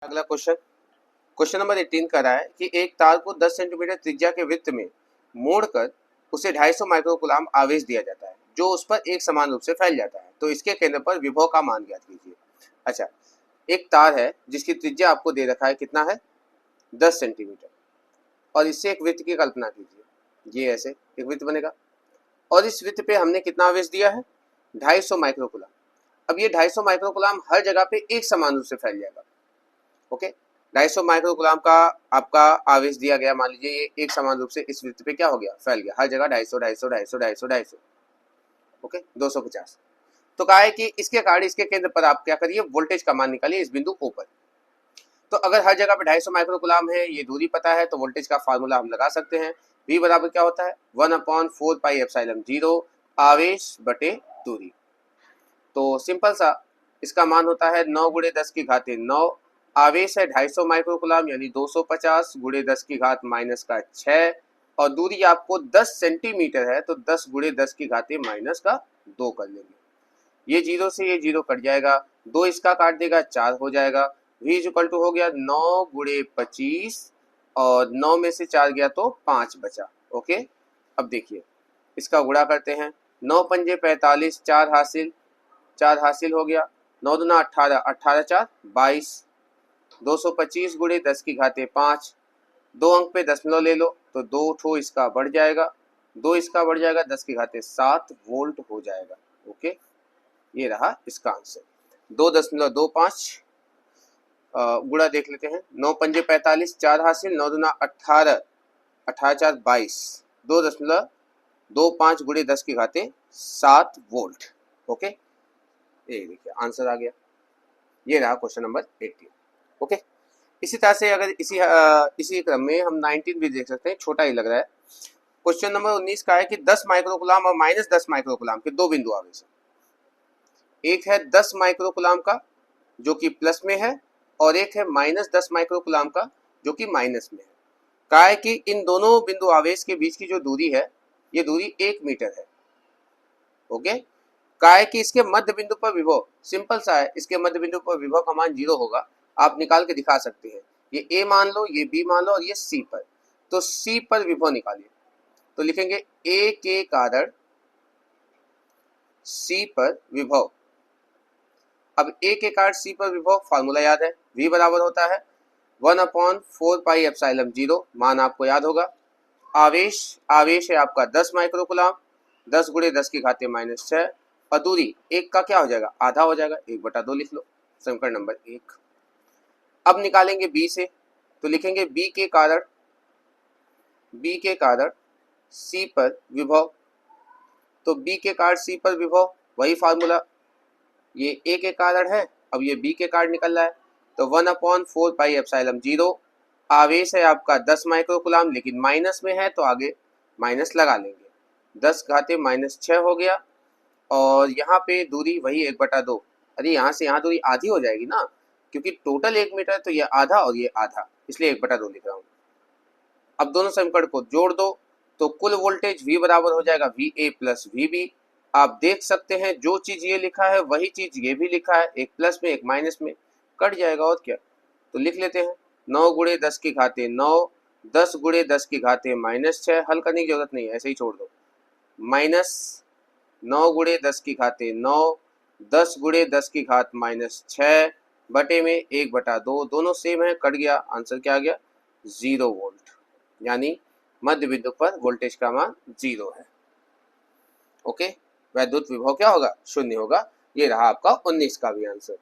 अगला question, question number 18 कह रहा है कि एक तार को 10 सेंटीमीटर त्रिज्या के वृत्त में मोड़कर उसे 250 माइक्रोकूलाम आवेश दिया जाता है जो उस पर एक समान रूप से फैल जाता है, तो इसके केंद्र पर विभव का मान ज्ञात कीजिए। अच्छा, एक तार है जिसकी त्रिज्या आपको दे रखा है, कितना है 10 सेंटीमीटर, और इससे एक वृत्त की कल्पना कीजिए। ये ऐसे एक वृत्त बनेगा और इस वृत्त पे हमने कितना आवेश दिया है 250 माइक्रोकूलाम। अब ये 250 माइक्रोकूलाम हर जगह पे एक समान रूप से फैल जाएगा। ओके, 250 माइक्रोकूलाम का आपका आवेश दिया गया, मान लीजिए ये एक समान रूप से इस वृत्त पे क्या हो गया, फैल गया, हर जगह 250 250 250 250 250, ओके 250। तो कहा है कि इसके कारण इसके केंद्र पर आप क्या करिए, वोल्टेज का मान निकालिए इस बिंदु O पर। तो अगर हर जगह पे 250 माइक्रोकूलाम है, ये दूरी पता है, तो वोल्टेज का फार्मूला हम लगा सकते हैं। V बराबर क्या होता है 1/4 पाई एप्सिलॉन 0 आवेश बटे दूरी। तो सिंपल सा इसका मान होता है 9 × 10 की घात 9, आवेश है 250 माइक्रोकूलाम यानी 250 × 10 की घात -6, और दूरी आपको 10 सेंटीमीटर है तो 10 × 10 की घात -2 कर लेंगे। ये 0 से ये 0 कट जाएगा, 2 इसका काट देगा 4 हो जाएगा। V = हो गया 9 × 25 और 9 में से 4 गया तो 5 बचा। ओके, अब देखिए इसका गुणा करते हैं, 9 पंजे 45, 4 हासिल हो गया, 9 दूना 18, 18 4 22, 225 × 10 की घात 5, 2 अंक पे दशमलव ले लो तो 2 ठो इसका बढ़ जाएगा, 2 इसका बढ़ जाएगा, 10 की घात 7 वोल्ट हो जाएगा। ओके, ये रहा इसका आंसर 2.25 गुणा देख लेते हैं, 9 पंजे 45, 4 हासिल, 9 दूना 18, 18 4 22, 2.25 × 10 की घात 7 वोल्ट। ओके, ये देखिए आंसर आ गया। ये रहा क्वेश्चन नंबर 18। ओके, इसी तरह से अगर इसी क्रम में हम 19 भी देख सकते हैं, छोटा ही लग रहा है। क्वेश्चन नंबर 19 का है कि 10 माइक्रोकूलाम और -10 माइक्रोकूलाम के दो बिंदु आवेश है। एक है 10 माइक्रोकूलाम का जो कि प्लस में है और एक है -10 माइक्रोकूलाम का जो कि माइनस में है। कहा है कि इन दोनों बिंदु आवेश के बीच की जो दूरी है ये दूरी 1 मीटर है। ओके, कहा है कि इसके मध्य बिंदु पर विभव, सिंपल सा है, इसके मध्य बिंदु पर विभव का मान 0 होगा, आप निकाल के दिखा सकते हैं। ये A मान लो, ये B मान लो और ये C पर, तो C पर विभव निकालिए। तो लिखेंगे A के कारण C पर विभव। अब A के कारण C पर विभव फार्मूला याद है, V बराबर होता है 1/4 पाई एप्सिलॉन 0, मान आपको याद होगा। आवेश है आपका 10 माइक्रोकूलाम, 10 × 10 की घात -6, और दूरी एक का क्या हो जाएगा, आधा हो जाएगा, 1/2 लिख लो, समीकरण नंबर 1। अब निकालेंगे B से, तो लिखेंगे B के कारण C पर विभव। तो B के कारण C पर विभव वही फार्मूला, ये A के कारण है, अब ये B के कारण निकल रहा है, तो 1/4 पाई एप्सिलॉन 0, आवेश है आपका 10 माइक्रोकूलाम लेकिन माइनस में है तो आगे माइनस लगा लेंगे, 10 घात -6 हो गया, और यहाँ पे दूरी वही 1/2। अरे यहाँ से यहाँ दूरी आधी हो जाएगी ना, क्योंकि टोटल 1 मीटर, तो ये आधा और ये आधा, इसलिए 1/2 लिख रहा हूँ। अब दोनों समीकरण को जोड़ दो तो कुल वोल्टेज V बराबर हो जाएगा VA + VB। आप देख सकते हैं जो चीज ये लिखा है वही चीज ये भी लिखा है, एक प्लस में एक माइनस में, कट जाएगा और क्या। तो लिख लेते हैं 9 × 10 की घात 9, 10 × 10 की घात -6, हल करने की जरूरत नहीं है, ऐसे ही छोड़ दो, -9 × 10 की घात 9, 10 × 10 की घात -6 बटे में 1/2, दोनों सेम है, कट गया, आंसर क्या आ गया 0 वोल्ट, यानी मध्य बिंदु पर वोल्टेज का मान 0 है। ओके, वैद्युत विभव क्या होगा, 0 होगा। ये रहा आपका 19 का भी आंसर।